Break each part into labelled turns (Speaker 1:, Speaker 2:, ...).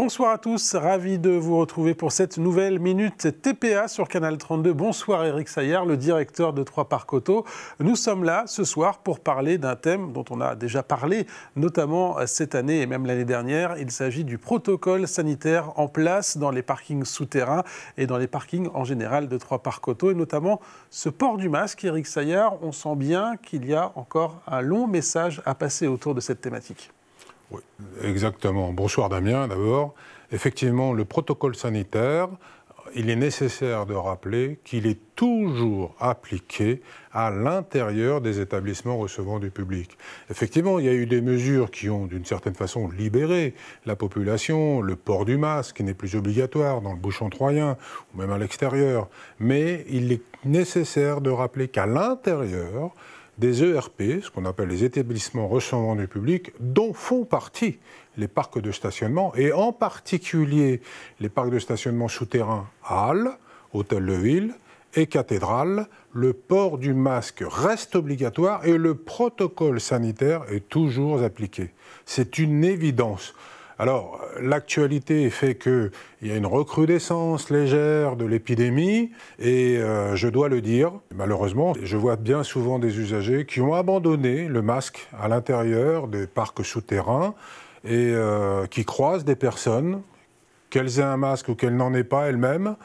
Speaker 1: Bonsoir à tous, ravi de vous retrouver pour cette nouvelle Minute TPA sur Canal 32. Bonsoir Éric Saillard, le directeur de Trois Parcs Auto. Nous sommes là ce soir pour parler d'un thème dont on a déjà parlé, notamment cette année et même l'année dernière. Il s'agit du protocole sanitaire en place dans les parkings souterrains et dans les parkings en général de Trois Parcs Auto, et notamment ce port du masque. Éric Saillard, on sent bien qu'il y a encore un long message à passer autour de cette thématique.
Speaker 2: Oui, exactement. Bonsoir Damien, d'abord. Effectivement, le protocole sanitaire, il est nécessaire de rappeler qu'il est toujours appliqué à l'intérieur des établissements recevant du public. Effectivement, il y a eu des mesures qui ont, d'une certaine façon, libéré la population, le port du masque qui n'est plus obligatoire dans le bouchon troyen ou même à l'extérieur. Mais il est nécessaire de rappeler qu'à l'intérieur des ERP, ce qu'on appelle les établissements recevant du public, dont font partie les parcs de stationnement, et en particulier les parcs de stationnement souterrains Halles, Hôtel de Ville et Cathédrale, le port du masque reste obligatoire et le protocole sanitaire est toujours appliqué. C'est une évidence. Alors, l'actualité fait qu'il y a une recrudescence légère de l'épidémie et je dois le dire, malheureusement, je vois bien souvent des usagers qui ont abandonné le masque à l'intérieur des parcs souterrains et qui croisent des personnes, qu'elles aient un masque ou qu'elles n'en aient pas elles-mêmes.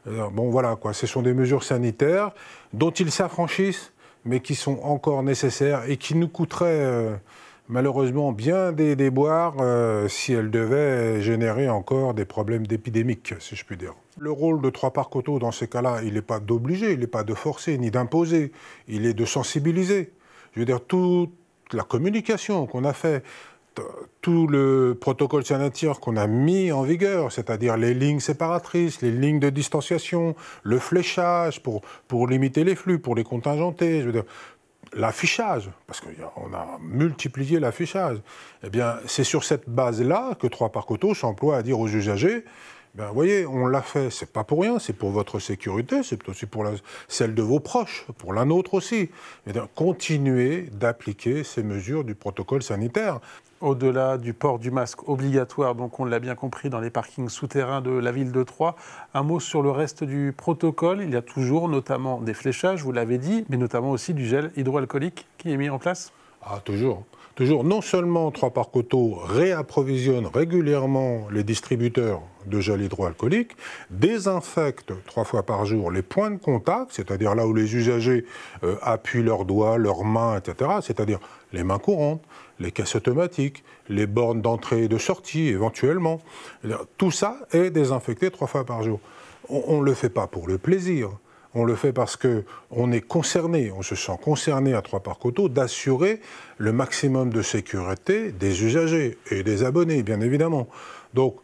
Speaker 2: Bon, voilà, quoi. Ce sont des mesures sanitaires dont ils s'affranchissent, mais qui sont encore nécessaires et qui nous coûteraient malheureusement bien des déboires si elles devaient générer encore des problèmes d'épidémiques, si je puis dire. Le rôle de Trois Parcs Auto, dans ces cas-là, il n'est pas d'obliger, il n'est pas de forcer, ni d'imposer, il est de sensibiliser. Je veux dire, toute la communication qu'on a fait, tout le protocole sanitaire qu'on a mis en vigueur, c'est-à-dire les lignes séparatrices, les lignes de distanciation, le fléchage pour limiter les flux, pour les contingenter, je veux dire, l'affichage, parce qu'on a multiplié l'affichage, eh bien, c'est sur cette base-là que Trois Parcs Auto s'emploie à dire aux usagers, ben, vous voyez, on l'a fait, c'est pas pour rien, c'est pour votre sécurité, c'est aussi pour celle de vos proches, pour la nôtre aussi. Eh bien, continuez d'appliquer ces mesures du protocole sanitaire.
Speaker 1: Au-delà du port du masque obligatoire, donc on l'a bien compris, dans les parkings souterrains de la ville de Troyes, un mot sur le reste du protocole. Il y a toujours notamment des fléchages, vous l'avez dit, mais notamment aussi du gel hydroalcoolique qui est mis en place.
Speaker 2: Ah, toujours. Toujours. Non seulement Trois Parcs Auto réapprovisionne régulièrement les distributeurs de gel hydroalcoolique, désinfecte 3 fois par jour les points de contact, c'est-à-dire là où les usagers appuient leurs doigts, leurs mains, etc., c'est-à-dire les mains courantes, les caisses automatiques, les bornes d'entrée et de sortie éventuellement. Tout ça est désinfecté 3 fois par jour. On ne le fait pas pour le plaisir. On le fait parce qu'on est concerné, on se sent concerné à Trois Parcs Auto d'assurer le maximum de sécurité des usagers et des abonnés, bien évidemment. Donc,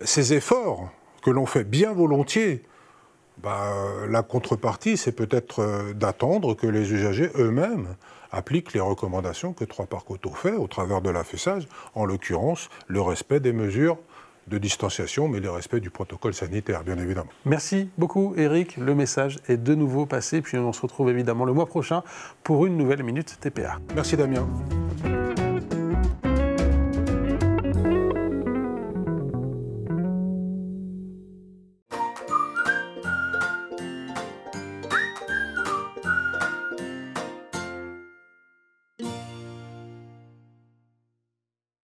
Speaker 2: ces efforts que l'on fait bien volontiers, la contrepartie, c'est peut-être d'attendre que les usagers eux-mêmes appliquent les recommandations que Trois Parcs Auto fait au travers de l'affichage, en l'occurrence le respect des mesures de distanciation, mais le respect du protocole sanitaire, bien évidemment.
Speaker 1: Merci beaucoup, Éric. Le message est de nouveau passé, puis on se retrouve évidemment le mois prochain pour une nouvelle Minute TPA.
Speaker 2: Merci, Damien.